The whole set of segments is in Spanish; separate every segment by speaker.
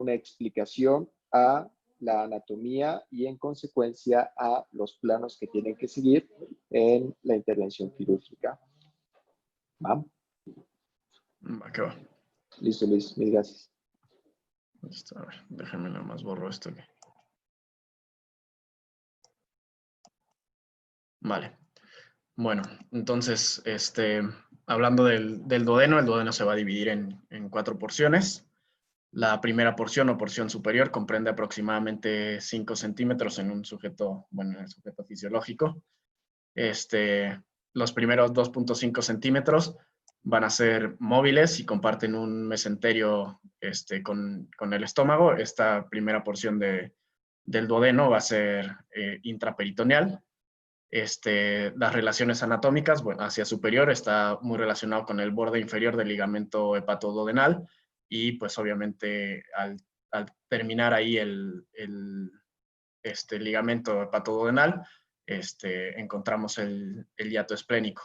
Speaker 1: una explicación a la anatomía y en consecuencia a los planos que tienen que seguir en la intervención quirúrgica. ¿Va?
Speaker 2: Va, que va.
Speaker 1: Listo, Luis, mil gracias.
Speaker 2: Listo, a ver, déjame nada más borro esto. Vale. Bueno, entonces, hablando del duodeno, el duodeno se va a dividir en 4 porciones. La primera porción o porción superior comprende aproximadamente 5 centímetros en un sujeto, bueno, en el sujeto fisiológico. Los primeros 2.5 centímetros van a ser móviles y comparten un mesenterio con el estómago. Esta primera porción del duodeno va a ser intraperitoneal. Las relaciones anatómicas, bueno, hacia superior está muy relacionado con el borde inferior del ligamento hepatoduodenal y pues obviamente al terminar ahí el ligamento hepatoduodenal, encontramos el hiato esplénico.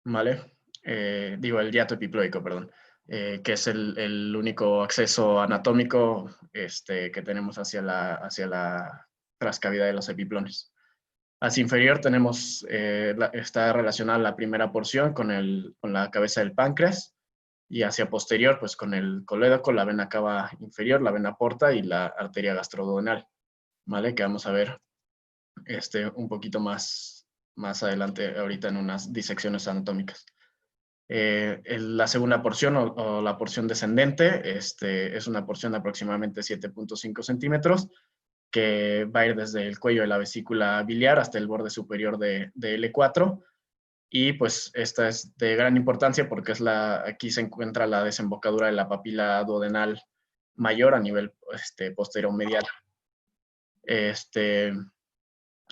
Speaker 2: ¿Vale? El hiato epiploico, perdón, que es el único acceso anatómico que tenemos hacia la trascavidad de los epiplones. Hacia inferior tenemos, está relacionada la primera porción con la cabeza del páncreas, y hacia posterior, pues con el colédoco, la vena cava inferior, la vena porta y la arteria gastroduodenal, ¿vale? Que vamos a ver un poquito más adelante, ahorita en unas disecciones anatómicas. La segunda porción o la porción descendente es una porción de aproximadamente 7.5 centímetros que va a ir desde el cuello de la vesícula biliar hasta el borde superior de L4. Y pues esta es de gran importancia porque aquí se encuentra la desembocadura de la papila duodenal mayor a nivel posterior medial. En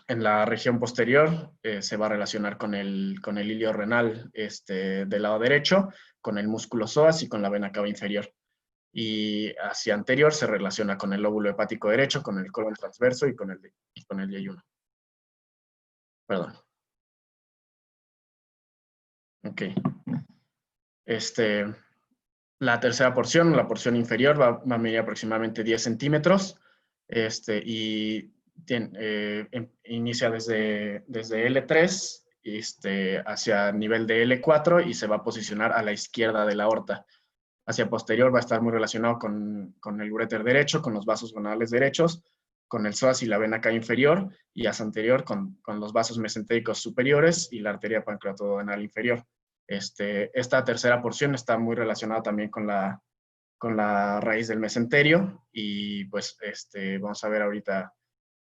Speaker 2: la región posterior se va a relacionar con el hilio renal del lado derecho, con el músculo psoas y con la vena cava inferior. Y hacia anterior se relaciona con el lóbulo hepático derecho, con el colon transverso y con el yeyuno. Perdón. Ok. La tercera porción, la porción inferior, va a medir aproximadamente 10 centímetros y inicia desde L3 hacia el nivel de L4 y se va a posicionar a la izquierda de la aorta. Hacia posterior va a estar muy relacionado con el uréter derecho, con los vasos gonadales derechos, con el psoas y la vena cava inferior, y hacia anterior con los vasos mesentéricos superiores y la arteria pancreatoduodenal inferior. Esta tercera porción está muy relacionada también con la raíz del mesenterio, y pues vamos a ver ahorita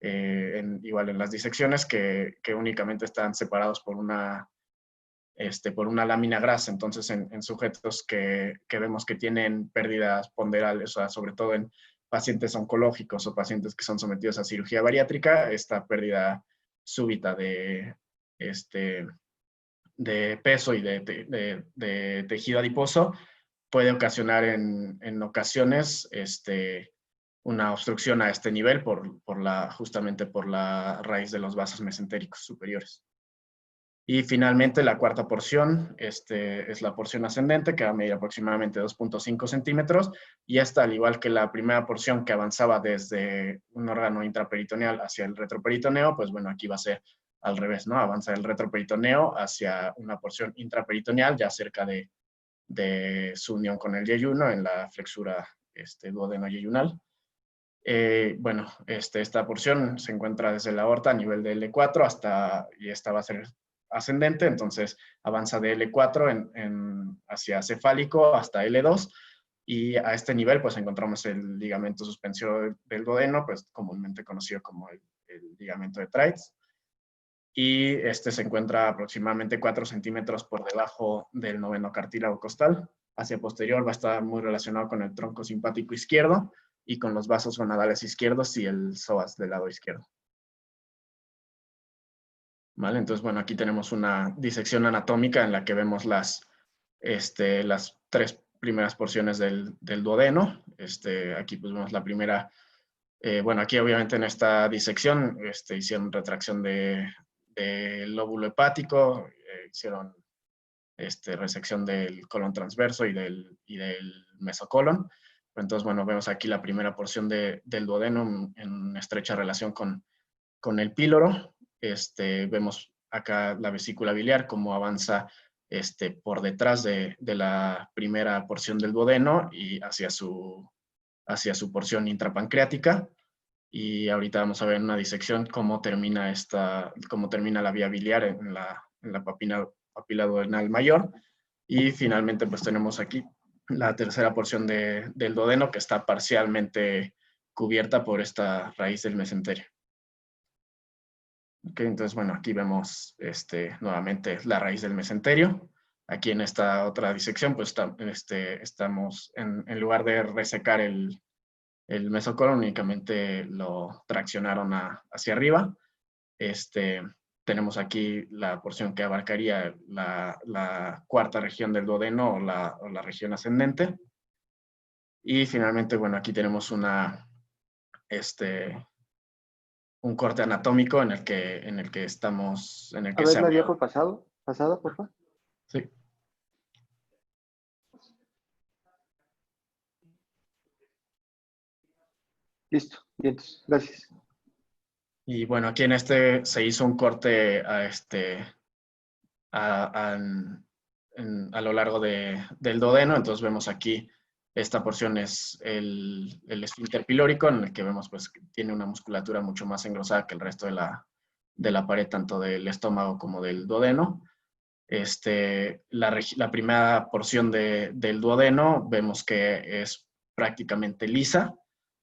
Speaker 2: igual en las disecciones que únicamente están separados por una lámina grasa. Entonces en sujetos que vemos que tienen pérdidas ponderales, o sea, sobre todo en pacientes oncológicos o pacientes que son sometidos a cirugía bariátrica, esta pérdida súbita de peso y de tejido adiposo puede ocasionar en ocasiones una obstrucción a este nivel justamente por la raíz de los vasos mesentéricos superiores. Y finalmente la cuarta porción es la porción ascendente, que va a medir aproximadamente 2.5 centímetros, y esta, al igual que la primera porción que avanzaba desde un órgano intraperitoneal hacia el retroperitoneo, pues bueno, aquí va a ser al revés, ¿no? Avanza el retroperitoneo hacia una porción intraperitoneal, ya cerca de su unión con el yeyuno, en la flexura duodeno-yeyunal. Bueno, esta porción se encuentra desde la aorta a nivel de L4 y esta va a ser ascendente, entonces avanza de L4 hacia cefálico hasta L2, y a este nivel pues encontramos el ligamento suspensorio del duodeno, pues comúnmente conocido como el ligamento de Treitz, y se encuentra aproximadamente 4 centímetros por debajo del noveno cartílago costal. Hacia posterior va a estar muy relacionado con el tronco simpático izquierdo y con los vasos gonadales izquierdos y el psoas del lado izquierdo. ¿Vale? Entonces, bueno, aquí tenemos una disección anatómica en la que vemos las 3 primeras porciones del duodeno. Aquí pues vemos la primera. Bueno, aquí obviamente en esta disección hicieron retracción del lóbulo hepático, hicieron resección del colon transverso y del mesocolon. Entonces, bueno, vemos aquí la primera porción del duodeno en estrecha relación con el píloro. Vemos acá la vesícula biliar, cómo avanza por detrás de la primera porción del duodeno y hacia su porción intrapancreática. Y ahorita vamos a ver en una disección cómo termina la vía biliar en la papila duodenal mayor. Y finalmente, pues tenemos aquí la tercera porción del duodeno, que está parcialmente cubierta por esta raíz del mesenterio. Okay, entonces, bueno, aquí vemos nuevamente la raíz del mesenterio. Aquí en esta otra disección, pues estamos, en lugar de resecar el mesocolon, únicamente lo traccionaron hacia arriba. Tenemos aquí la porción que abarcaría la cuarta región del duodeno o la región ascendente. Y finalmente, bueno, aquí tenemos un corte anatómico en el que estamos, en el que
Speaker 1: A ver
Speaker 2: se
Speaker 1: la
Speaker 2: abrió.
Speaker 1: diapo pasada, por favor.
Speaker 2: Sí.
Speaker 1: Listo, bien, gracias.
Speaker 2: Y bueno, aquí en se hizo un corte a lo largo del duodeno. Entonces vemos aquí, esta porción es el esfínter pilórico, en el que vemos pues que tiene una musculatura mucho más engrosada que el resto de la pared, tanto del estómago como del duodeno. La primera porción del duodeno vemos que es prácticamente lisa,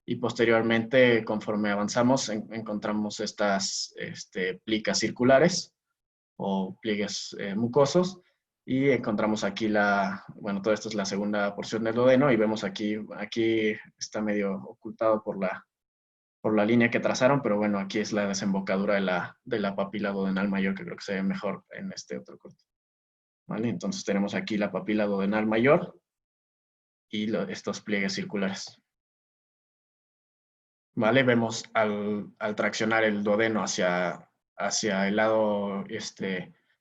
Speaker 2: y posteriormente, conforme avanzamos, encontramos estas plicas circulares o pliegues mucosos, y encontramos aquí bueno, todo esto es la segunda porción del duodeno, y vemos aquí está medio ocultado por la línea que trazaron, pero bueno, aquí es la desembocadura de la papila duodenal mayor, que creo que se ve mejor en este otro corte. ¿Vale? Entonces tenemos aquí la papila duodenal mayor y estos pliegues circulares. ¿Vale? Vemos al traccionar el duodeno hacia el lado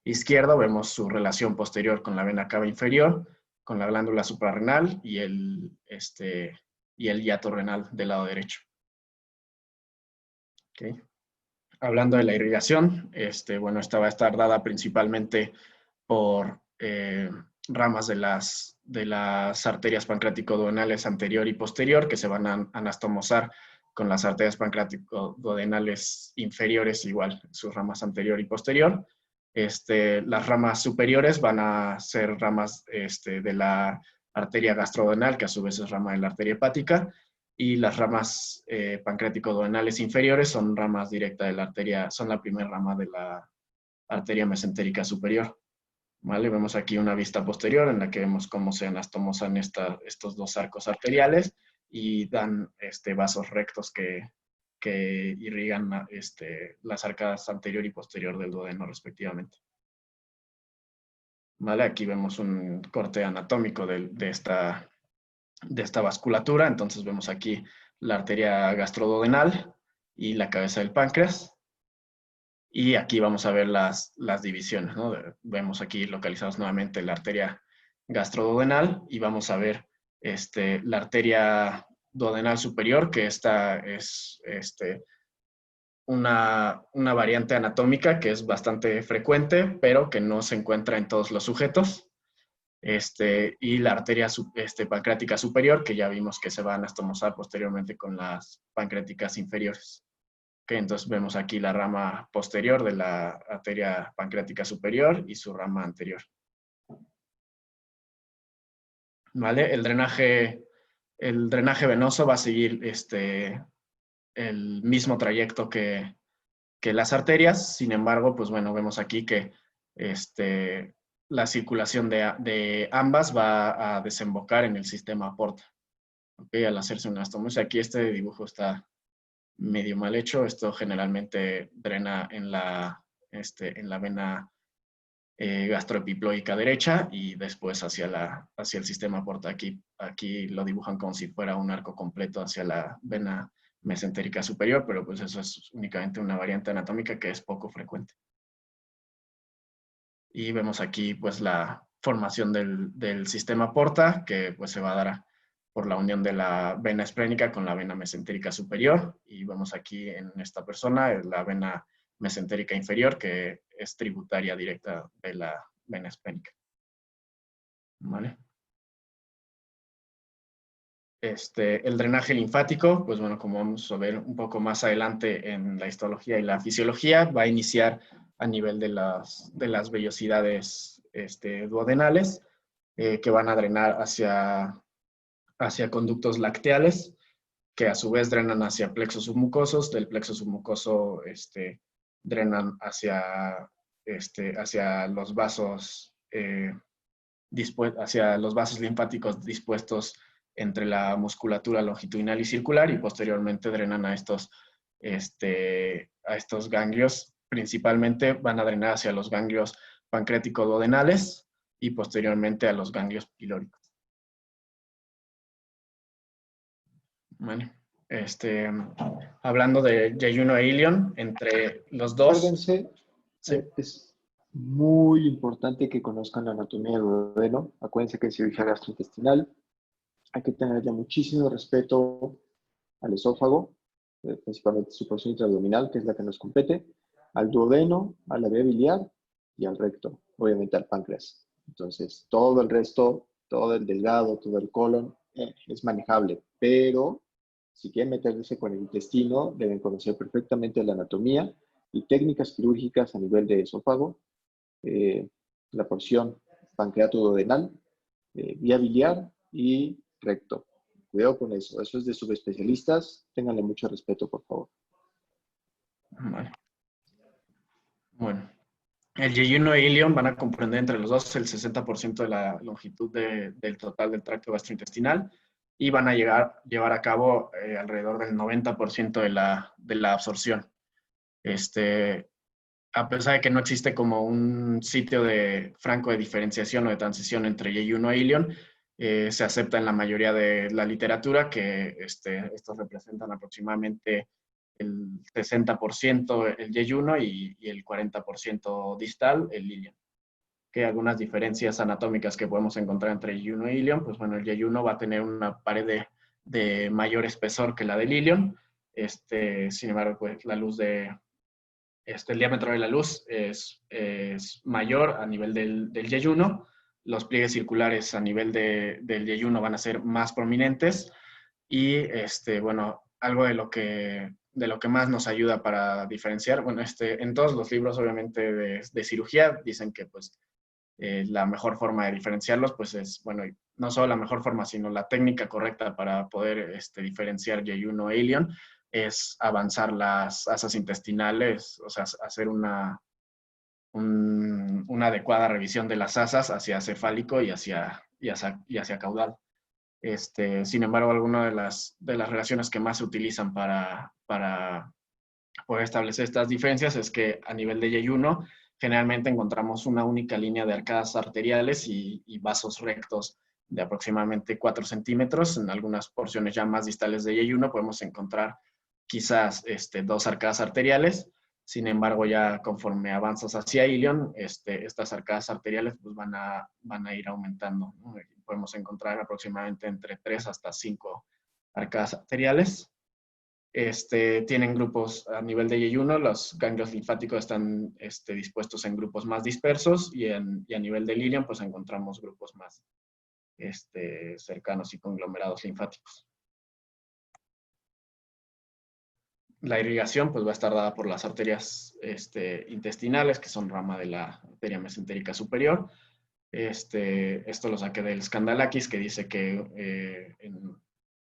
Speaker 2: izquierdo, vemos su relación posterior con la vena cava inferior, con la glándula suprarrenal y el hiato renal del lado derecho. ¿Okay? Hablando de la irrigación, bueno, esta va a estar dada principalmente por ramas de las arterias pancreático-duodenales anterior y posterior, que se van a anastomosar con las arterias pancreático-duodenales inferiores, igual, sus ramas anterior y posterior. Las ramas superiores van a ser ramas de la arteria gastroduodenal, que a su vez es rama de la arteria hepática, y las ramas pancreático-duodenales inferiores son ramas directas de la arteria, son la primera rama de la arteria mesentérica superior. ¿Vale? Vemos aquí una vista posterior en la que vemos cómo se anastomosan estos dos arcos arteriales y dan vasos rectos que irrigan las arcadas anterior y posterior del duodeno respectivamente. ¿Vale? Aquí vemos un corte anatómico de esta vasculatura. Entonces vemos aquí la arteria gastroduodenal y la cabeza del páncreas. Y aquí vamos a ver las divisiones, ¿no? Vemos aquí localizados nuevamente la arteria gastroduodenal, y vamos a ver la arteria duodenal superior, que esta es una variante anatómica que es bastante frecuente, pero que no se encuentra en todos los sujetos. Y la arteria pancreática superior, que ya vimos que se va a anastomosar posteriormente con las pancreáticas inferiores. Okay, entonces vemos aquí la rama posterior de la arteria pancreática superior y su rama anterior. ¿Vale? El drenaje venoso va a seguir el mismo trayecto que las arterias. Sin embargo, pues bueno, vemos aquí que la circulación de ambas va a desembocar en el sistema porta. Okay, al hacerse una anastomosis, aquí este dibujo está medio mal hecho. Esto generalmente drena en la vena gastroepiploica derecha y después hacia el sistema porta. Aquí lo dibujan como si fuera un arco completo hacia la vena mesentérica superior, pero pues eso es únicamente una variante anatómica que es poco frecuente. Y vemos aquí pues la formación del sistema porta, que pues se va a dar por la unión de la vena esplénica con la vena mesentérica superior. Y vemos aquí en esta persona la vena mesentérica inferior, que es tributaria directa de la vena esplénica. ¿Vale? El drenaje linfático, pues bueno, como vamos a ver un poco más adelante en la histología y la fisiología, va a iniciar a nivel de las vellosidades duodenales, que van a drenar hacia conductos lacteales, que a su vez drenan hacia plexos submucosos. Del plexo submucoso drenan hacia los vasos, hacia los vasos linfáticos dispuestos entre la musculatura longitudinal y circular, y posteriormente drenan a estos ganglios. Principalmente van a drenar hacia los ganglios pancreático-duodenales y posteriormente a los ganglios pilóricos. Bueno, hablando de yeyuno e ilion, entre los dos...
Speaker 1: Acuérdense,
Speaker 2: sí.
Speaker 1: Es muy importante que conozcan la anatomía del duodeno. Acuérdense que en cirugía gastrointestinal hay que tenerle muchísimo respeto al esófago, principalmente su porción intraabdominal, que es la que nos compete, al duodeno, a la vía biliar y al recto, obviamente al páncreas. Entonces, todo el resto, todo el delgado, todo el colon, es manejable, pero si quieren meterse con el intestino, deben conocer perfectamente la anatomía y técnicas quirúrgicas a nivel de esófago, la porción pancreato-duodenal, vía biliar y recto. Cuidado con eso. Eso es de subespecialistas. Ténganle mucho respeto, por favor.
Speaker 2: Vale. Bueno, el yeyuno e ilion van a comprender entre los dos el 60% de la longitud del total del tracto gastrointestinal y van a llevar a cabo alrededor del 90% de la absorción. A pesar de que no existe como un sitio franco de diferenciación o de transición entre yeyuno e ilion, se acepta en la mayoría de la literatura que estos representan aproximadamente el 60% el yeyuno y el 40% distal el ilion. Que algunas diferencias anatómicas que podemos encontrar entre yeyuno e ilion, pues bueno, el yeyuno va a tener una pared de mayor espesor que la del ilion. Sin embargo, pues la luz el diámetro de la luz es mayor a nivel del yeyuno. Los pliegues circulares a nivel del yeyuno van a ser más prominentes. Y, bueno, algo de lo que más nos ayuda para diferenciar, bueno, en todos los libros, obviamente, de cirugía, dicen que, pues, la mejor forma de diferenciarlos, pues, es, bueno, no solo la mejor forma, sino la técnica correcta para poder diferenciar yeyuno e ilion, es avanzar las asas intestinales, o sea, hacer una adecuada revisión de las asas hacia cefálico y hacia caudal. Sin embargo, alguna de las relaciones que más se utilizan para poder establecer estas diferencias es que a nivel de yeyuno generalmente encontramos una única línea de arcadas arteriales y vasos rectos de aproximadamente 4 centímetros. En algunas porciones ya más distales de yeyuno podemos encontrar quizás 2 arcadas arteriales. Sin embargo, ya conforme avanzas hacia ilion, estas arcadas arteriales pues, van a ir aumentando, ¿no? Podemos encontrar aproximadamente entre 3 hasta 5 arcadas arteriales. Tienen grupos a nivel de yeyuno, los ganglios linfáticos están dispuestos en grupos más dispersos y a nivel del ilion pues encontramos grupos más cercanos y conglomerados linfáticos. La irrigación pues va a estar dada por las arterias intestinales, que son rama de la arteria mesentérica superior. Esto lo saqué del Skandalakis, que dice que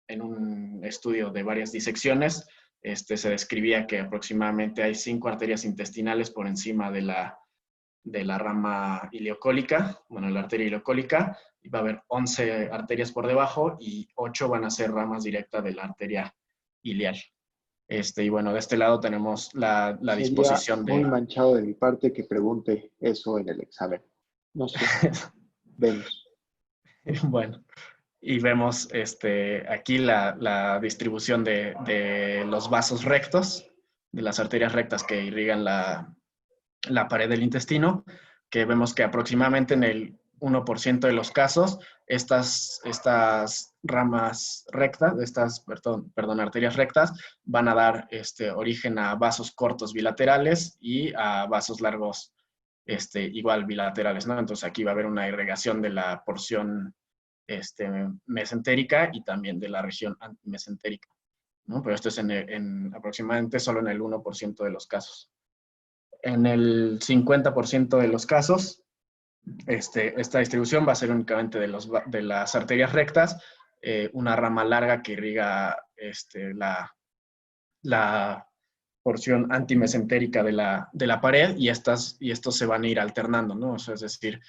Speaker 2: en un estudio de varias disecciones se describía que aproximadamente hay 5 arterias intestinales por encima de la rama ileocólica, bueno, la arteria ileocólica, y va a haber 11 arterias por debajo y 8 van a ser ramas directas de la arteria iliar. Y bueno, de este lado tenemos la disposición de...
Speaker 1: Muy manchado de mi parte que pregunte eso en el examen. No sé. Vemos.
Speaker 2: Bueno, y vemos aquí la distribución de los vasos rectos, de las arterias rectas que irrigan la pared del intestino, que vemos que aproximadamente 1% de los casos, estas ramas rectas, arterias rectas, van a dar origen a vasos cortos bilaterales y a vasos largos igual bilaterales, ¿no? Entonces aquí va a haber una irrigación de la porción mesentérica y también de la región antimesentérica, ¿no? Pero esto es aproximadamente solo en el 1% de los casos. En el 50% de los casos, esta distribución va a ser únicamente de las arterias rectas, una rama larga que irriga la porción antimesentérica de la pared y estos se van a ir alternando, ¿no? O sea, es decir,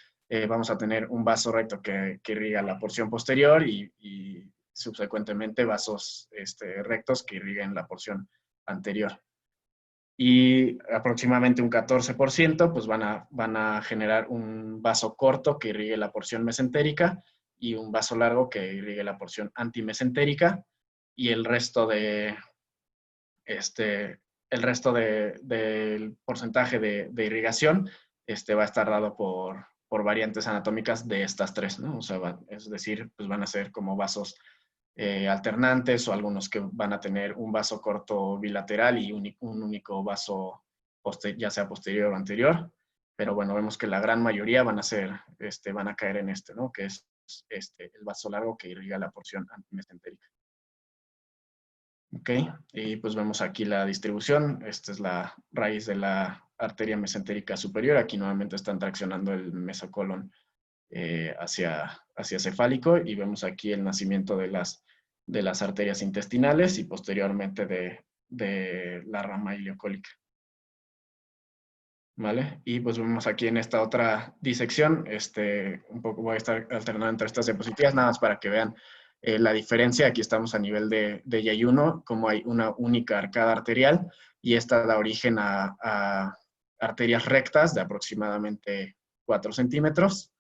Speaker 2: vamos a tener un vaso recto que irriga la porción posterior y subsecuentemente vasos rectos que irriguen la porción anterior. Y aproximadamente un 14% pues van a generar un vaso corto que irrigue la porción mesentérica y un vaso largo que irrigue la porción antimesentérica, y el resto del porcentaje de irrigación va a estar dado por variantes anatómicas de estas tres, ¿no? O sea, es decir, pues van a ser como vasos alternantes, o algunos que van a tener un vaso corto bilateral y un único vaso, ya sea posterior o anterior. Pero bueno, vemos que la gran mayoría van a caer en ¿no? Que es el vaso largo que irriga la porción antimesentérica. Ok, y pues vemos aquí la distribución. Esta es la raíz de la arteria mesentérica superior. Aquí nuevamente están traccionando el mesocolon hacia cefálico, y vemos aquí el nacimiento de las arterias intestinales y posteriormente de la rama ileocólica. ¿Vale? Y pues vemos aquí en esta otra disección, un poco voy a estar alternando entre estas diapositivas, nada más para que vean la diferencia. Aquí estamos a nivel de Yayuno, como hay una única arcada arterial, y esta da origen a arterias rectas de aproximadamente 4 centímetros.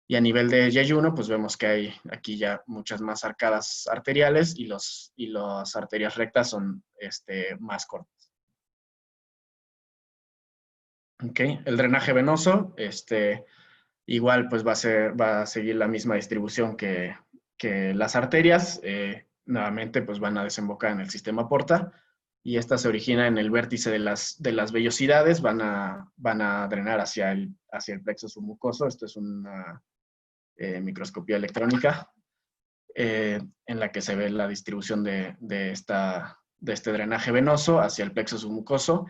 Speaker 2: Y a nivel de Yayuno, pues vemos que hay aquí ya muchas más arcadas arteriales, y las arterias rectas son más cortas. Okay. El drenaje venoso, igual pues va a seguir la misma distribución que las arterias. Nuevamente pues van a desembocar en el sistema porta, y esta se origina en el vértice de las vellosidades, van a drenar hacia el plexo submucoso. Esto es una microscopía electrónica en la que se ve la distribución de este drenaje venoso hacia el plexo submucoso.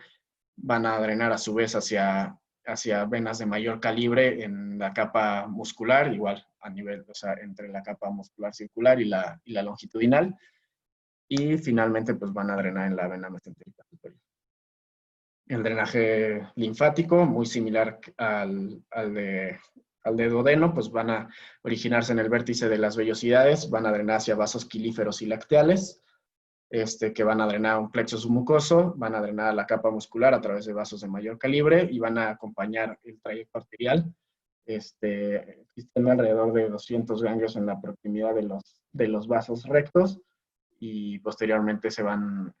Speaker 2: Van a drenar a su vez hacia venas de mayor calibre en la capa muscular, igual a nivel, o sea, entre la capa muscular circular y la longitudinal, y finalmente pues van a drenar en la vena mesentérica superior. El drenaje linfático, muy similar al de duodeno, pues van a originarse en el vértice de las vellosidades, van a drenar hacia vasos quilíferos y lacteales, que van a drenar un plexo submucoso, van a drenar la capa muscular a través de vasos de mayor calibre y van a acompañar el trayecto arterial. Existen alrededor de 200 ganglios en la proximidad de los vasos rectos, y posteriormente se van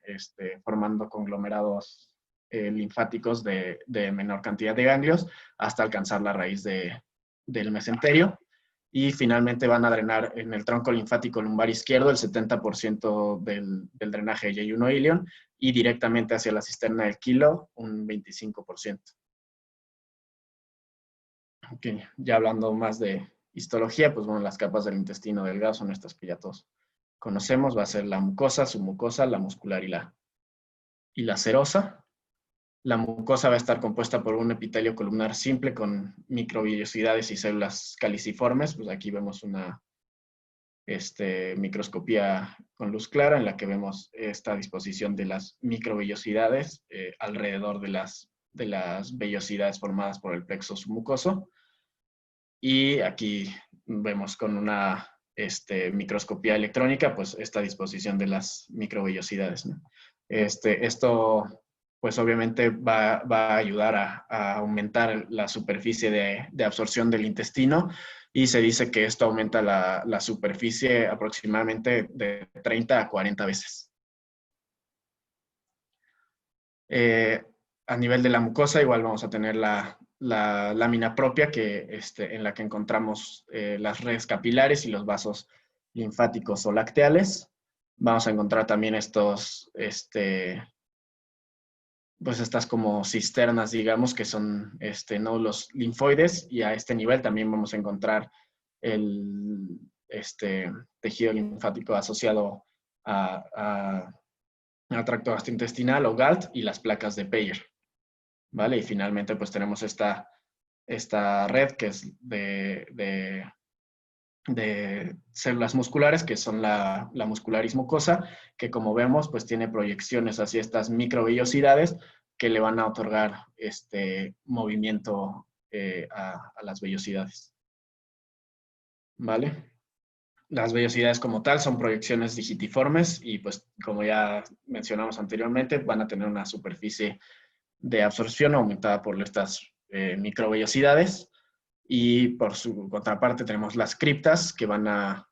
Speaker 2: formando conglomerados linfáticos de menor cantidad de ganglios hasta alcanzar la raíz del mesenterio. Y finalmente van a drenar en el tronco linfático lumbar izquierdo el 70% del drenaje de Yayuno ilion, y directamente hacia la cisterna del quilo un 25%. Okay. Ya hablando más de histología, pues bueno, las capas del intestino delgado son estas que ya todos conocemos. Va a ser la mucosa, submucosa, la muscular y la serosa. La mucosa va a estar compuesta por un epitelio columnar simple con microvellosidades y células caliciformes. Pues aquí vemos una microscopía con luz clara en la que vemos esta disposición de las microvellosidades alrededor de las vellosidades formadas por el plexo submucoso. Y aquí vemos con una microscopía electrónica pues esta disposición de las microvellosidades, ¿no? Esto pues obviamente va a ayudar a aumentar la superficie de absorción del intestino, y se dice que esto aumenta la superficie aproximadamente de 30 a 40 veces. A nivel de la mucosa, igual vamos a tener la la lámina propia en la que encontramos las redes capilares y los vasos linfáticos o lacteales. Vamos a encontrar también pues estas como cisternas, digamos, que son nódulos linfoides, y a este nivel también vamos a encontrar el tejido linfático asociado al tracto gastrointestinal o GALT y las placas de Peyer, ¿vale? Y finalmente pues tenemos esta red que es de células musculares, que son la muscularis mucosa, que como vemos pues tiene proyecciones hacia estas microvellosidades que le van a otorgar movimiento a las vellosidades, ¿vale? Las vellosidades como tal son proyecciones digitiformes y pues como ya mencionamos anteriormente van a tener una superficie de absorción aumentada por estas microvellosidades, y por su contraparte tenemos las criptas que van a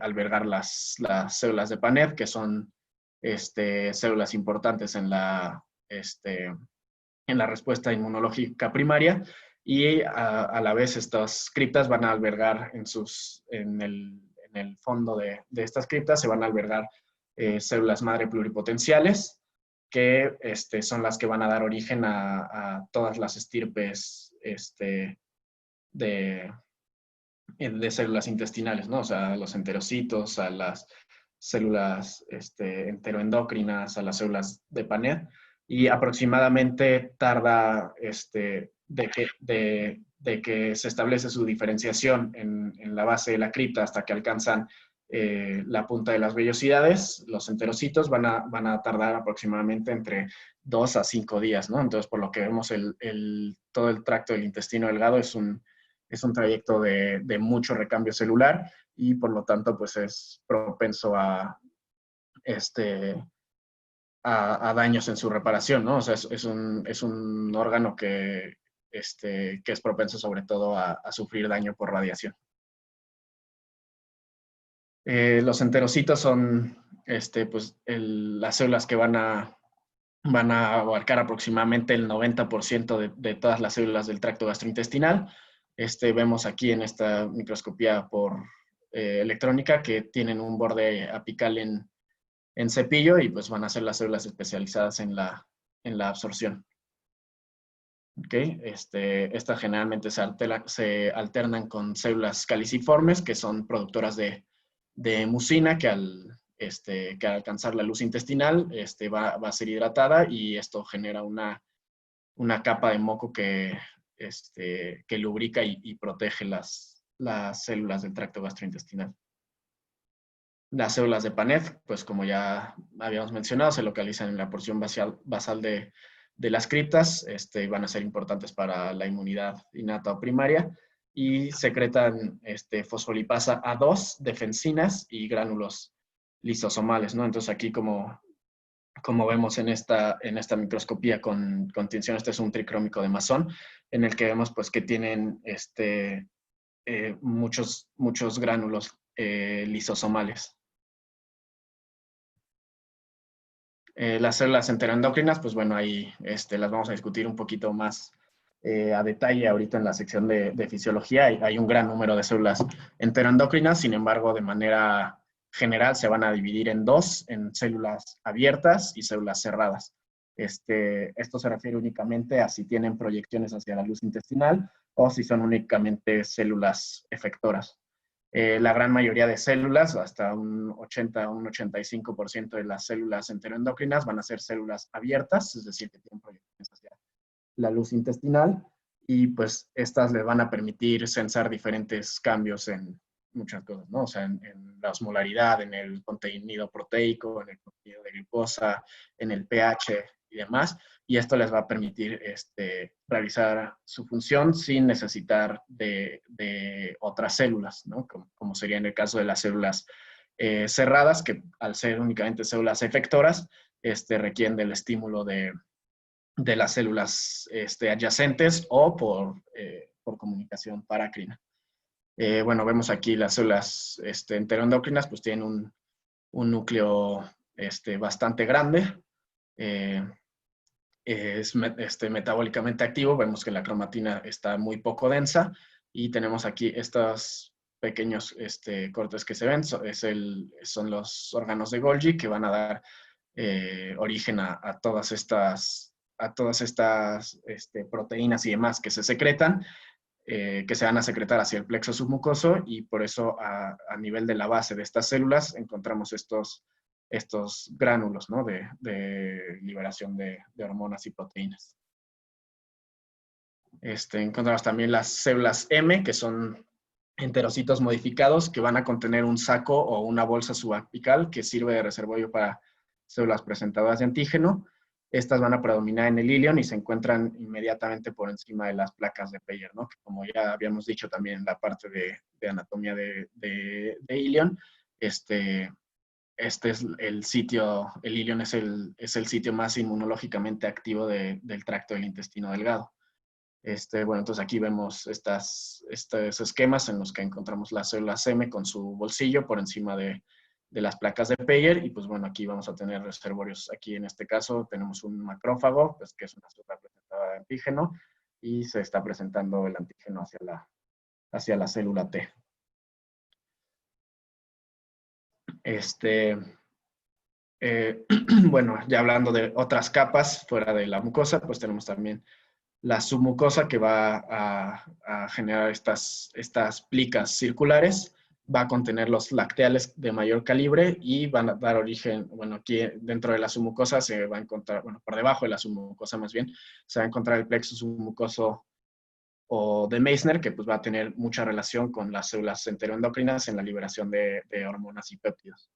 Speaker 2: albergar las células de Paneth, que son células importantes en la respuesta inmunológica primaria, y a la vez estas criptas van a albergar en el fondo de estas criptas se van a albergar células madre pluripotenciales, que son las que van a dar origen a todas las estirpes de células intestinales, ¿no? O sea, a los enterocitos, a las células enteroendocrinas, a las células de Paneth, y aproximadamente tarda de que se establece su diferenciación en la base de la cripta hasta que alcanzan la punta de las vellosidades. Los enterocitos van a tardar aproximadamente entre 2 a 5 días, ¿no? Entonces, por lo que vemos, todo el tracto del intestino delgado es un trayecto de mucho recambio celular, y por lo tanto pues es propenso a daños en su reparación, ¿no? O sea, es un órgano que es propenso sobre todo a sufrir daño por radiación. Los enterocitos son pues, las células que van a abarcar aproximadamente el 90% de todas las células del tracto gastrointestinal. Vemos aquí en esta microscopía por electrónica que tienen un borde apical en cepillo, y pues van a ser las células especializadas en la absorción. ¿Okay? Estas generalmente se alternan con células caliciformes, que son productoras de mucina, que al alcanzar la luz intestinal va a ser hidratada, y esto genera una capa de moco que lubrica y protege las células del tracto gastrointestinal. Las células de Paneth, pues como ya habíamos mencionado, se localizan en la porción basal de las criptas, van a ser importantes para la inmunidad innata o primaria, y secretan fosfolipasa A2, defensinas y gránulos lisosomales, ¿no? Entonces aquí como vemos en esta microscopía con tinción, este es un tricrómico de Masson, en el que vemos pues que tienen muchos gránulos lisosomales. Las células enteroendocrinas, pues bueno, ahí las vamos a discutir un poquito más a detalle ahorita en la sección de fisiología. Hay un gran número de células enteroendocrinas, sin embargo, de manera general se van a dividir en dos, en células abiertas y células cerradas. Esto se refiere únicamente a si tienen proyecciones hacia la luz intestinal o si son únicamente células efectoras. La gran mayoría de células, hasta un 80 o un 85% de las células enteroendocrinas van a ser células abiertas, es decir, que tienen proyecciones hacia la luz intestinal, y pues estas le van a permitir sensar diferentes cambios en muchas cosas, ¿no? O sea, en la osmolaridad, en el contenido proteico, en el contenido de glucosa, en el pH y demás, y esto les va a permitir realizar su función sin necesitar de otras células, ¿no? Como sería en el caso de las células cerradas, que al ser únicamente células efectoras, requieren del estímulo de las células adyacentes o por comunicación parácrina. Bueno, vemos aquí las células enteroendocrinas, pues tienen un núcleo bastante grande. es metabólicamente activo. Vemos que la cromatina está muy poco densa y tenemos aquí estos pequeños cortes que se ven. Son los órganos de Golgi que van a dar origen a todas estas proteínas y demás que se secretan, que se van a secretar hacia el plexo submucoso, y por eso a nivel de la base de estas células encontramos estos gránulos, ¿no? de liberación de hormonas y proteínas. Encontramos también las células M, que son enterocitos modificados que van a contener un saco o una bolsa subapical que sirve de reservorio para células presentadoras de antígeno. Estas van a predominar en el ilion y se encuentran inmediatamente por encima de las placas de Peyer, ¿no? Que como ya habíamos dicho también en la parte de anatomía de ilion, este es el sitio, el ilion es el sitio más inmunológicamente activo del tracto del intestino delgado. Bueno, entonces aquí vemos estos esquemas en los que encontramos las células M con su bolsillo por encima de las placas de Peyer, y pues bueno, aquí vamos a tener reservorios. Aquí en este caso tenemos un macrófago, pues que es una célula presentada de antígeno, y se está presentando el antígeno hacia la célula T. Bueno, ya hablando de otras capas fuera de la mucosa, pues tenemos también la submucosa, que va a generar estas plicas circulares, va a contener los lacteales de mayor calibre y van a dar origen, bueno, aquí dentro de la submucosa se va a encontrar, bueno, por debajo de la submucosa más bien, se va a encontrar el plexo submucoso o de Meissner, que pues va a tener mucha relación con las células enteroendocrinas en la liberación de hormonas y péptidos.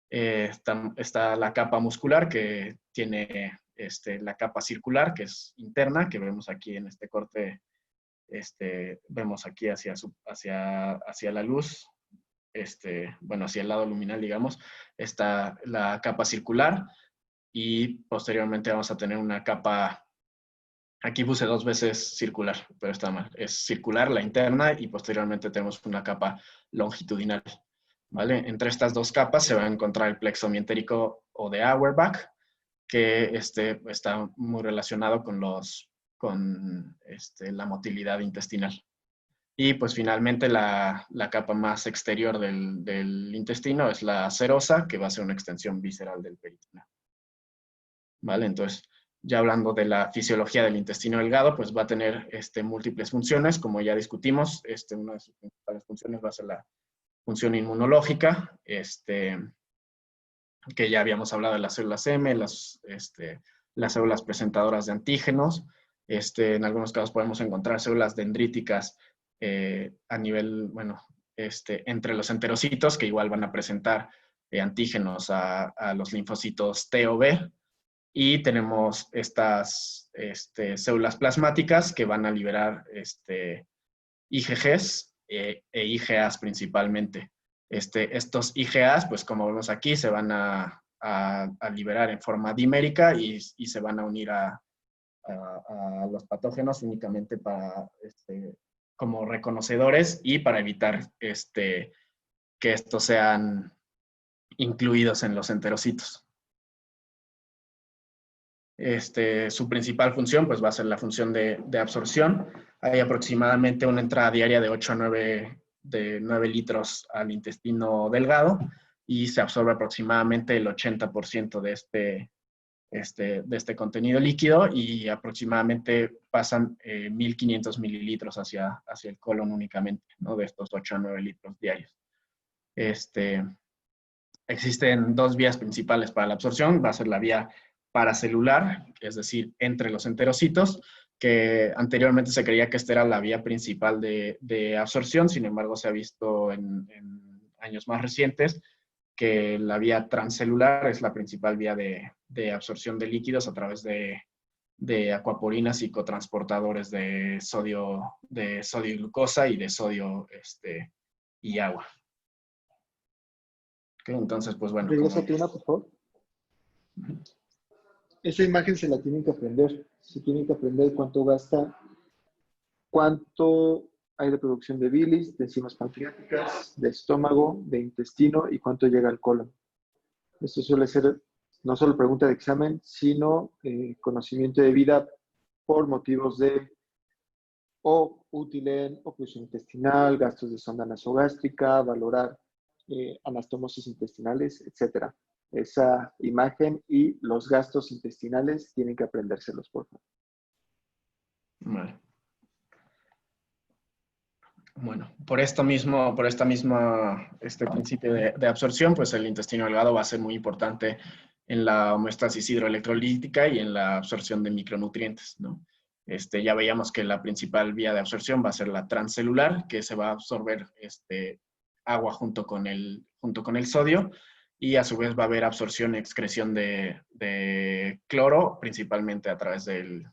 Speaker 2: Está la capa muscular, que tiene la capa circular, que es interna, que vemos aquí en este corte, vemos aquí hacia la luz, bueno, hacia el lado luminal, digamos, está la capa circular, y posteriormente vamos a tener una capa, aquí puse 2 veces circular, pero está mal, es circular, la interna, y posteriormente tenemos una capa longitudinal. ¿Vale? Entre estas 2 capas se va a encontrar el plexo mientérico o de Auerbach, que está muy relacionado con la motilidad intestinal. Y pues finalmente la capa más exterior del intestino es la serosa, que va a ser una extensión visceral del peritoneo. ¿Vale? Entonces, ya hablando de la fisiología del intestino delgado, pues va a tener múltiples funciones, como ya discutimos. Una de sus principales funciones va a ser la función inmunológica, que ya habíamos hablado de las células M, las células presentadoras de antígenos. En algunos casos podemos encontrar células dendríticas a nivel, bueno, entre los enterocitos, que igual van a presentar antígenos a los linfocitos T o B. Y tenemos estas células plasmáticas que van a liberar IgGs e IgAs principalmente. Estos IgAs, pues como vemos aquí, se van a liberar en forma dimérica y se van a unir a los patógenos únicamente para, como reconocedores, y para evitar que estos sean incluidos en los enterocitos. Su principal función pues va a ser la función de absorción. Hay aproximadamente una entrada diaria de 8 a 9 litros al intestino delgado, y se absorbe aproximadamente el 80% de este contenido líquido, y aproximadamente pasan 1.500 mililitros hacia el colon únicamente, ¿no? De estos 8 a 9 litros diarios. Existen 2 vías principales para la absorción. Va a ser la vía paracelular, es decir, entre los enterocitos, que anteriormente se creía que esta era la vía principal de absorción. Sin embargo, se ha visto en años más recientes que la vía transcelular es la principal vía de absorción de líquidos a través de acuaporinas y cotransportadores de sodio y glucosa, y de sodio y agua. Okay, entonces, pues bueno.
Speaker 1: Regrésate una, por favor. Esa imagen se la tienen que aprender. Se tienen que aprender cuánto gasta, cuánto hay de producción de bilis, de enzimas pancreáticas, de estómago, de intestino, y cuánto llega al colon. Esto suele ser no solo pregunta de examen, sino conocimiento de vida por motivos de o útil en oclusión intestinal, gastos de sonda nasogástrica, valorar anastomosis intestinales, etc. Esa imagen y los gastos intestinales tienen que aprendérselos, por favor.
Speaker 2: Vale. Bueno, por esta misma, este principio de absorción, pues el intestino delgado va a ser muy importante en la homeostasis hidroelectrolítica y en la absorción de micronutrientes, ¿no? Ya veíamos que la principal vía de absorción va a ser la transcelular, que se va a absorber agua junto con el sodio, y a su vez va a haber absorción y excreción de cloro, principalmente a través del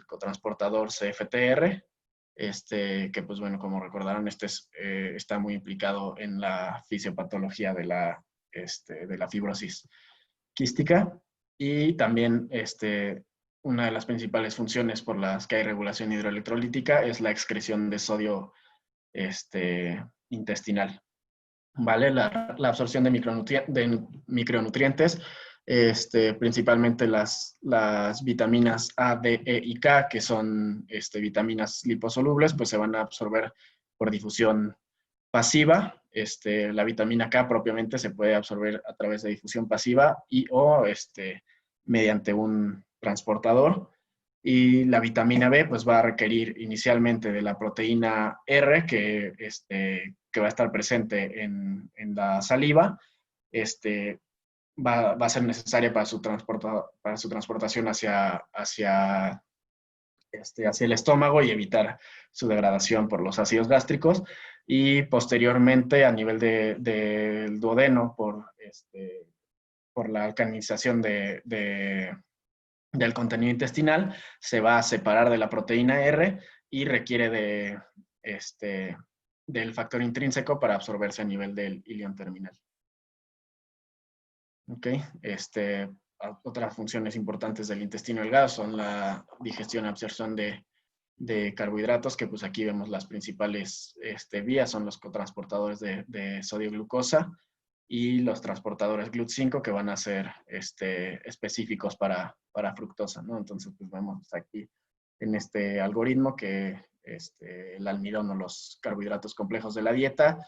Speaker 2: cotransportador CFTR, que pues bueno, como recordarán, está muy implicado en la fisiopatología de la fibrosis quística, y también una de las principales funciones por las que hay regulación hidroelectrolítica es la excreción de sodio intestinal. ¿Vale? La absorción de micronutrientes, principalmente las vitaminas A, D, E y K, que son vitaminas liposolubles, pues se van a absorber por difusión pasiva. La vitamina K propiamente se puede absorber a través de difusión pasiva o mediante un transportador. Y la vitamina B pues va a requerir inicialmente de la proteína R que va a estar presente en la saliva. Va a ser necesaria para su transportación hacia el estómago y evitar su degradación por los ácidos gástricos, y posteriormente a nivel del duodeno por la alcalinización del contenido intestinal, se va a separar de la proteína R y requiere del factor intrínseco para absorberse a nivel del ilion terminal. ¿Ok? Otras funciones importantes del intestino delgado son la digestión y absorción de carbohidratos, que pues aquí vemos las principales vías, son los cotransportadores de sodio-glucosa y los transportadores GLUT5, que van a ser específicos para fructosa, ¿no? Entonces, pues vemos aquí en este algoritmo que el almidón o los carbohidratos complejos de la dieta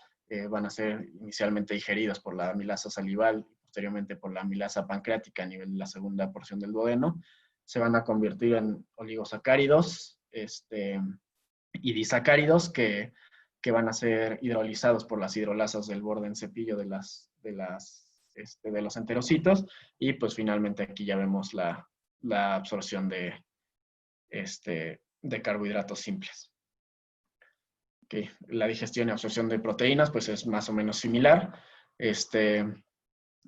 Speaker 2: van a ser inicialmente digeridos por la amilasa salival y posteriormente por la amilasa pancreática a nivel de la segunda porción del duodeno. Se van a convertir en oligosacáridos y disacáridos que van a ser hidrolizados por las hidrolasas del borde en cepillo de los enterocitos, y pues finalmente aquí ya vemos la absorción de carbohidratos simples. Okay. La digestión y absorción de proteínas pues es más o menos similar.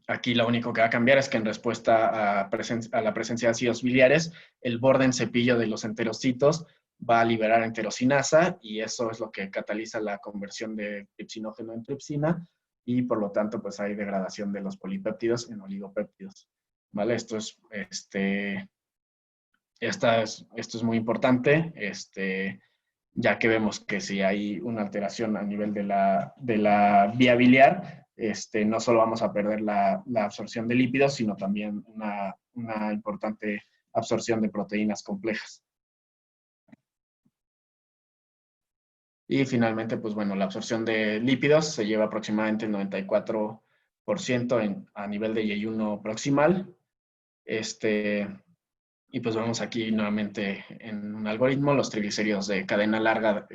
Speaker 2: Aquí lo único que va a cambiar es que en respuesta a la presencia de ácidos biliares, el borde en cepillo de los enterocitos va a liberar enterocinasa, y eso es lo que cataliza la conversión de tripsinógeno en tripsina, y por lo tanto pues hay degradación de los polipéptidos en oligopéptidos. ¿Vale? Esto es muy importante, ya que vemos que si hay una alteración a nivel de la vía biliar, no solo vamos a perder la absorción de lípidos, sino también una importante absorción de proteínas complejas. Y finalmente, pues bueno, la absorción de lípidos se lleva aproximadamente el 94% a nivel de yeyuno proximal. Y pues vemos aquí nuevamente en un algoritmo, los triglicéridos de cadena larga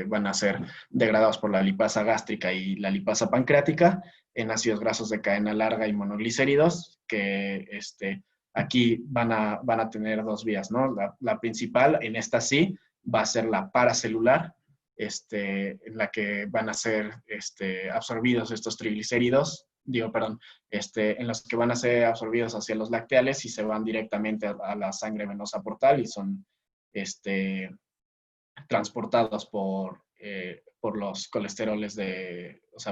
Speaker 2: van a ser degradados por la lipasa gástrica y la lipasa pancreática en ácidos grasos de cadena larga y monoglicéridos, que aquí van a tener dos vías, ¿no? La principal, en esta sí, va a ser la paracelular, en la que van a ser absorbidos estos triglicéridos, en los que van a ser absorbidos hacia los lacteales y se van directamente a la sangre venosa portal y son transportados por los colesteroles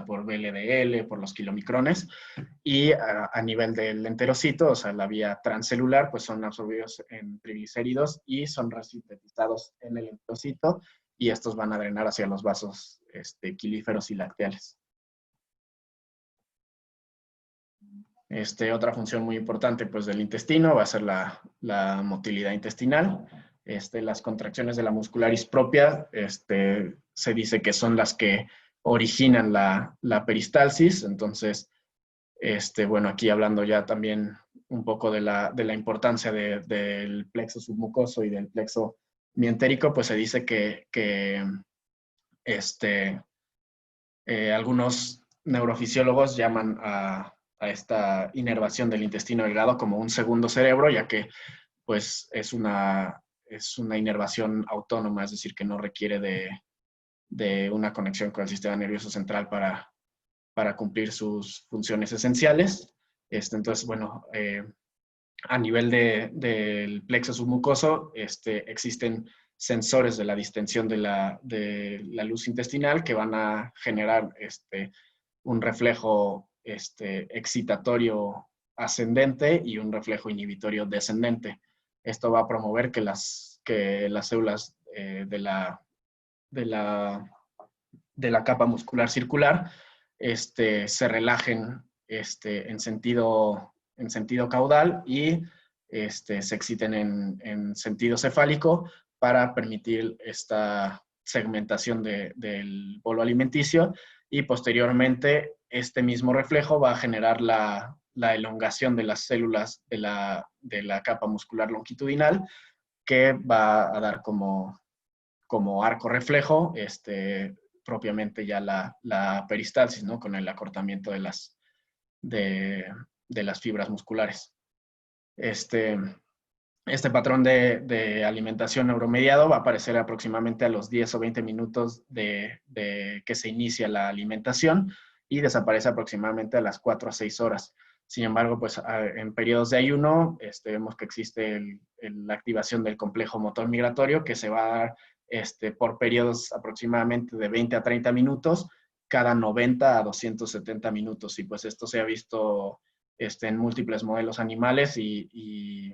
Speaker 2: por VLDL, por los kilomicrones, y a nivel del enterocito, o sea, la vía transcelular, pues son absorbidos en triglicéridos y son resintetizados en el enterocito, y estos van a drenar hacia los vasos quilíferos y lacteales. Otra función muy importante pues, del intestino va a ser la motilidad intestinal. Las contracciones de la muscularis propia se dice que son las que originan la peristalsis. Entonces, bueno, aquí hablando ya también un poco de la importancia del plexo submucoso y del plexo mientérico, pues se dice que algunos neurofisiólogos llaman a esta inervación del intestino delgado como un segundo cerebro, ya que pues es una inervación autónoma, es decir, que no requiere de una conexión con el sistema nervioso central para cumplir sus funciones esenciales. Entonces, bueno, a nivel del plexo submucoso existen sensores de la distensión de la luz intestinal que van a generar un reflejo excitatorio ascendente y un reflejo inhibitorio descendente. Esto va a promover que las células de la capa muscular circular se relajen en sentido caudal y se exciten en sentido cefálico para permitir esta segmentación del bolo alimenticio, y posteriormente este mismo reflejo va a generar la elongación de las células de la capa muscular longitudinal, que va a dar como arco reflejo propiamente ya la peristalsis, ¿no? Con el acortamiento de las fibras musculares. Este patrón de alimentación neuromediado va a aparecer aproximadamente a los 10 o 20 minutos de que se inicia la alimentación y desaparece aproximadamente a las 4 a 6 horas. Sin embargo, pues en periodos de ayuno vemos que existe la activación del complejo motor migratorio, que se va a dar por periodos aproximadamente de 20 a 30 minutos, cada 90 a 270 minutos. Y pues esto se ha visto en múltiples modelos animales y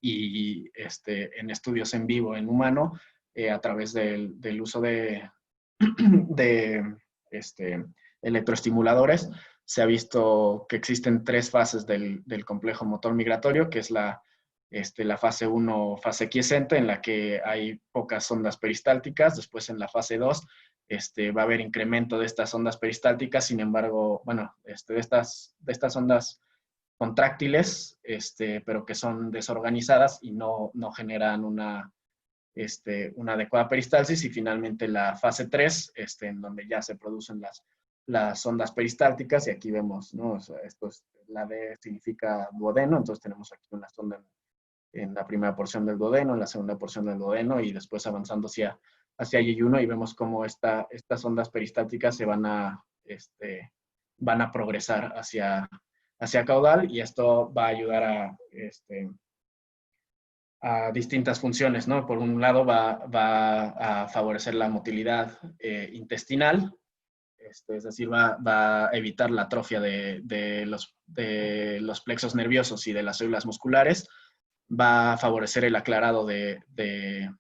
Speaker 2: en estudios en vivo en humano a través del uso de electroestimuladores. Se ha visto que existen 3 fases del complejo motor migratorio, que es la fase 1, fase quiescente, en la que hay pocas ondas peristálticas. Después, en la fase 2, va a haber incremento de estas ondas peristálticas. Sin embargo, bueno, de estas ondas contráctiles, pero que son desorganizadas y no generan una adecuada peristalsis. Y finalmente la fase 3, en donde ya se producen las ondas peristálticas, y aquí vemos, ¿no? O sea, la D significa duodeno, entonces tenemos aquí una sonda en la primera porción del duodeno, en la segunda porción del duodeno, y después avanzando hacia yeyuno, y vemos cómo estas ondas peristálticas se van a progresar hacia caudal, y esto va a ayudar a distintas funciones, ¿no? Por un lado va a favorecer la motilidad intestinal, es decir, va a evitar la atrofia de los plexos nerviosos y de las células musculares, va a favorecer el aclarado de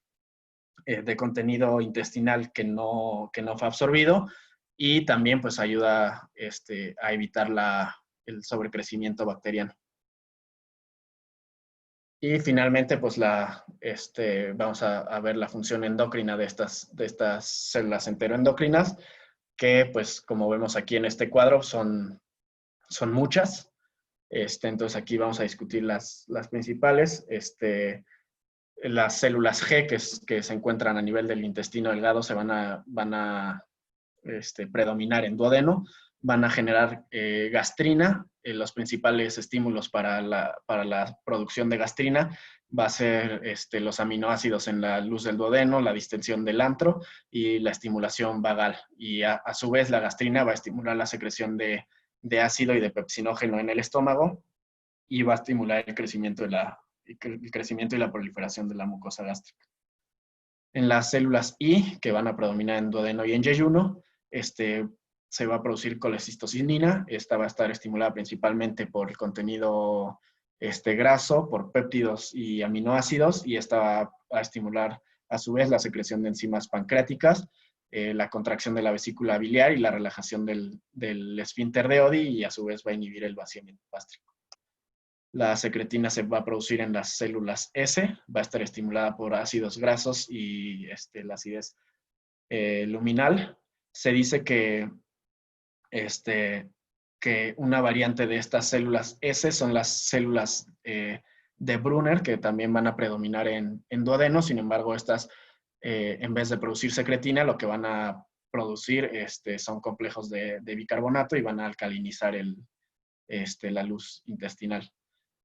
Speaker 2: contenido intestinal que no fue absorbido, y también pues ayuda a evitar el sobrecrecimiento bacteriano. Y finalmente, pues vamos a ver la función endocrina de estas células enteroendocrinas, que pues como vemos aquí en este cuadro son muchas. Entonces aquí vamos a discutir las principales. Las células G que se encuentran a nivel del intestino delgado van a predominar en duodeno, van a generar gastrina. Los principales estímulos para la producción de gastrina va a ser los aminoácidos en la luz del duodeno, la distensión del antro y la estimulación vagal. Y a su vez la gastrina va a estimular la secreción de ácido y de pepsinógeno en el estómago, y va a estimular el crecimiento y la proliferación de la mucosa gástrica. En las células I, que van a predominar en duodeno y en yeyuno, se va a producir colecistocinina. Esta va a estar estimulada principalmente por el contenido graso, por péptidos y aminoácidos, y esta va a estimular a su vez la secreción de enzimas pancreáticas, la contracción de la vesícula biliar y la relajación del esfínter de Oddi, y a su vez va a inhibir el vaciamiento gástrico. La secretina se va a producir en las células S, va a estar estimulada por ácidos grasos y la acidez luminal. Se dice que una variante de estas células S son las células de Brunner, que también van a predominar en duodeno. Sin embargo, estas, en vez de producir secretina, lo que van a producir son complejos de bicarbonato y van a alcalinizar la luz intestinal.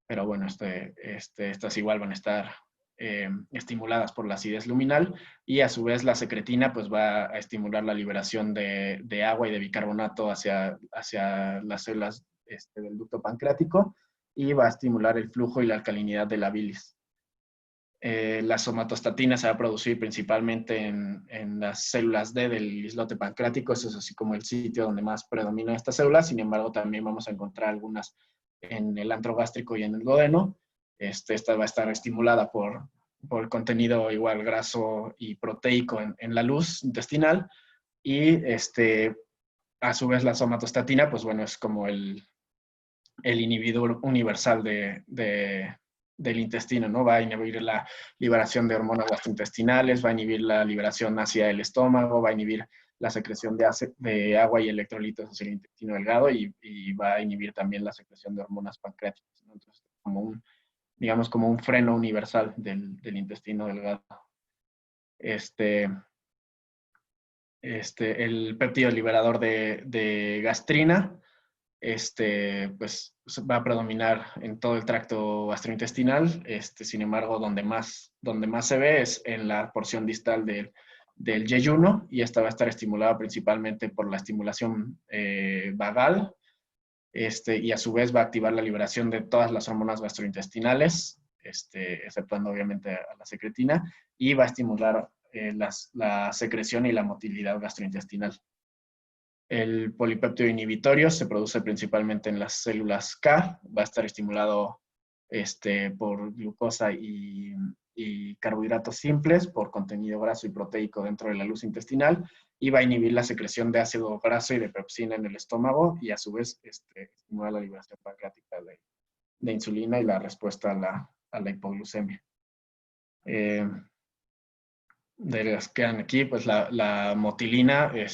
Speaker 2: Pero bueno, estas igual van a estar estimuladas por la acidez luminal, y a su vez la secretina pues va a estimular la liberación de agua y de bicarbonato hacia las células del ducto pancreático, y va a estimular el flujo y la alcalinidad de la bilis. La somatostatina se va a producir principalmente en las células D del islote pancreático. Eso es así como el sitio donde más predominan estas células. Sin embargo, también vamos a encontrar algunas en el antro gástrico y en el duodeno. Esta va a estar estimulada por el contenido igual graso y proteico en la luz intestinal. Y a su vez la somatostatina, pues bueno, es como el inhibidor universal del intestino, ¿no? Va a inhibir la liberación de hormonas gastrointestinales, va a inhibir la liberación hacia el estómago, va a inhibir la secreción de agua y electrolitos hacia el intestino delgado, y va a inhibir también la secreción de hormonas pancreáticas, ¿no? Entonces, digamos como un freno universal del intestino delgado. El péptido liberador de gastrina, pues va a predominar en todo el tracto gastrointestinal. Sin embargo, donde más se ve es en la porción distal del yeyuno, y esta va a estar estimulada principalmente por la estimulación vagal, y a su vez va a activar la liberación de todas las hormonas gastrointestinales, exceptuando obviamente a la secretina, y va a estimular la secreción y la motilidad gastrointestinal. El polipéptido inhibitorio se produce principalmente en las células K, va a estar estimulado por glucosa y carbohidratos simples, por contenido graso y proteico dentro de la luz intestinal, y va a inhibir la secreción de ácido graso y de pepsina en el estómago, y a su vez estimula la liberación pancreática de insulina y la respuesta a la hipoglucemia. De las que quedan aquí, pues la motilina, va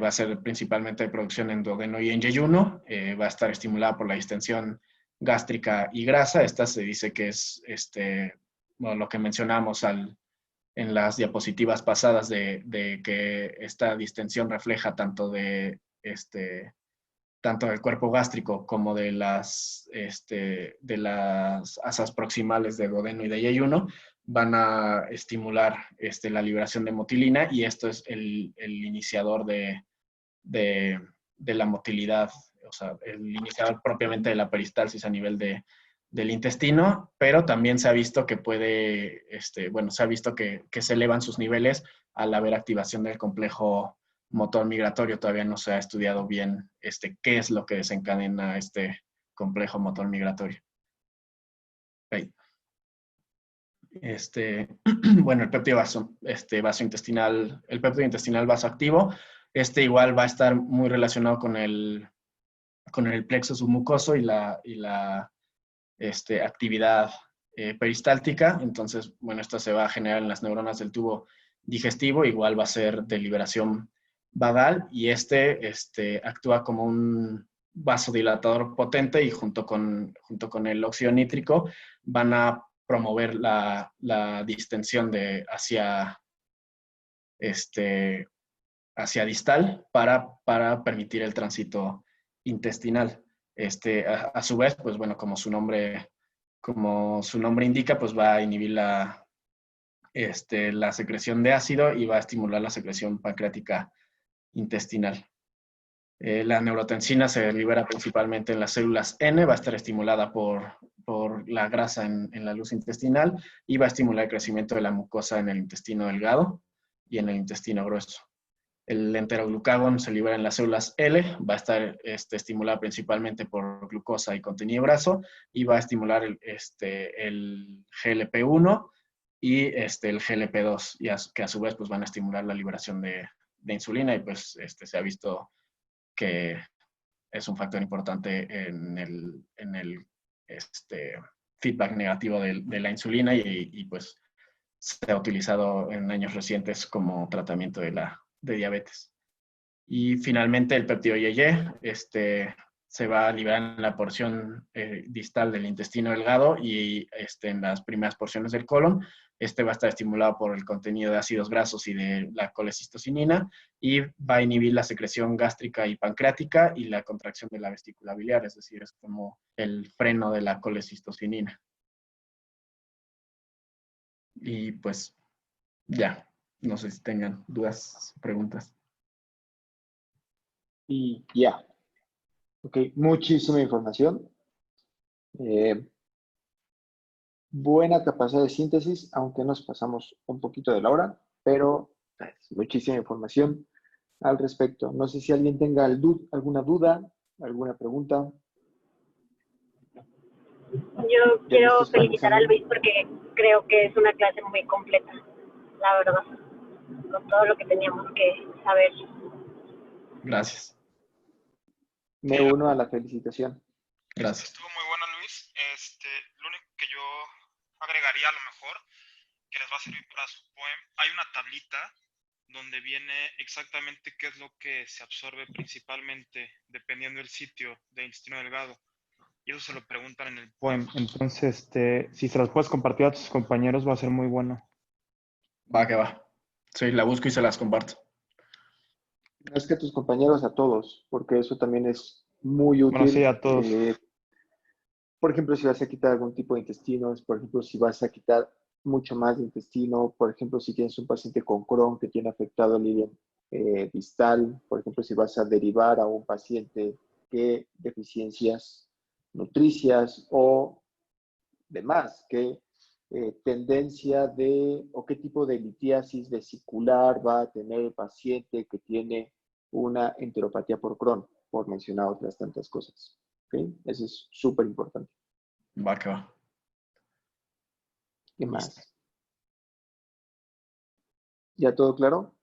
Speaker 2: a ser principalmente de producción en duodeno y en yeyuno. Va a estar estimulada por la distensión gástrica y grasa. Esta se dice que es bueno, lo que mencionamos en las diapositivas pasadas, de que esta distensión refleja tanto del cuerpo gástrico como de las asas proximales de duodeno y de yeyuno. Van a estimular la liberación de motilina, y esto es el iniciador de la motilidad, o sea, el iniciador propiamente de la peristalsis a nivel del intestino, pero también se ha visto que se ha visto que se elevan sus niveles al haber activación del complejo motor migratorio. Todavía no se ha estudiado bien qué es lo que desencadena este complejo motor migratorio. Okay. Bueno, el péptido vasointestinal, el péptido intestinal vasoactivo, igual va a estar muy relacionado con el plexo submucoso y la actividad peristáltica. Entonces, bueno, esto se va a generar en las neuronas del tubo digestivo, igual va a ser de liberación vagal, y actúa como un vasodilatador potente, y junto con el óxido nítrico van a promover la distensión hacia distal para permitir el tránsito intestinal. A su vez, pues bueno, como su nombre indica, pues va a inhibir la secreción de ácido, y va a estimular la secreción pancreática intestinal. La neurotensina se libera principalmente en las células N, va a estar estimulada por la grasa en la luz intestinal, y va a estimular el crecimiento de la mucosa en el intestino delgado y en el intestino grueso. El enteroglucagón se libera en las células L, va a estar estimulado principalmente por glucosa y contenido graso, y va a estimular el GLP-1 y el GLP-2, que a su vez pues, van a estimular la liberación de insulina y pues se ha visto que es un factor importante en el feedback negativo de la insulina y pues se ha utilizado en años recientes como tratamiento de diabetes. Y finalmente el péptido IgG se va a liberar en la porción distal del intestino delgado y en las primeras porciones del colon. Va a estar estimulado por el contenido de ácidos grasos y de la colecistocinina y va a inhibir la secreción gástrica y pancreática y la contracción de la vesícula biliar, es decir, es como el freno de la colecistocinina. Y pues ya, no sé si tengan dudas, preguntas.
Speaker 1: Y ya. Ok, muchísima información. Buena capacidad de síntesis, aunque nos pasamos un poquito de la hora, pero muchísima información al respecto. No sé si alguien tenga alguna duda, alguna pregunta.
Speaker 3: Yo quiero felicitar a Luis porque creo que es una clase muy completa, la verdad, con todo lo que teníamos que saber.
Speaker 2: Gracias.
Speaker 1: Me uno a la felicitación.
Speaker 2: Gracias.
Speaker 4: Estuvo muy bueno, Luis. Lo único que yo agregaría a lo mejor, que les va a servir para su poem, hay una tablita donde viene exactamente qué es lo que se absorbe principalmente dependiendo del sitio de intestino delgado. Y eso se lo preguntan en el poem. Entonces, si se las puedes compartir a tus compañeros, va a ser muy bueno.
Speaker 2: Va, que va. Sí, la busco y se las comparto.
Speaker 1: No es que a tus compañeros, a todos, porque eso también es muy útil.
Speaker 4: Bueno, sí, a todos.
Speaker 1: Por ejemplo, si vas a quitar algún tipo de intestinos, por ejemplo, si vas a quitar mucho más de intestino, por ejemplo, si tienes un paciente con Crohn que tiene afectado el ilion distal, por ejemplo, si vas a derivar a un paciente que deficiencias nutricias o demás, que tendencia de, o qué tipo de litiasis vesicular va a tener el paciente que tiene una enteropatía por Crohn, por mencionar otras tantas cosas. ¿Okay? Eso es súper importante.
Speaker 2: Va, que va.
Speaker 1: ¿Qué más? ¿Ya todo claro?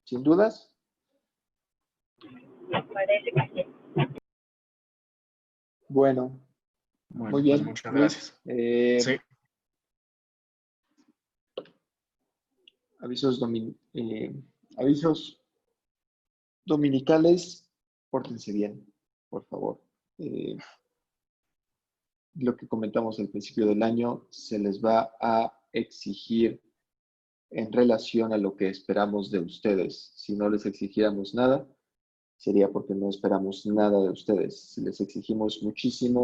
Speaker 1: ¿Sin dudas?
Speaker 3: Me parece que sí.
Speaker 1: Bueno, muy bien.
Speaker 2: Pues muchas gracias. Sí.
Speaker 1: Avisos dominicales, pórtense bien, por favor. Lo que comentamos al principio del año se les va a exigir en relación a lo que esperamos de ustedes. Si no les exigiéramos nada, sería porque no esperamos nada de ustedes. Si les exigimos muchísimo,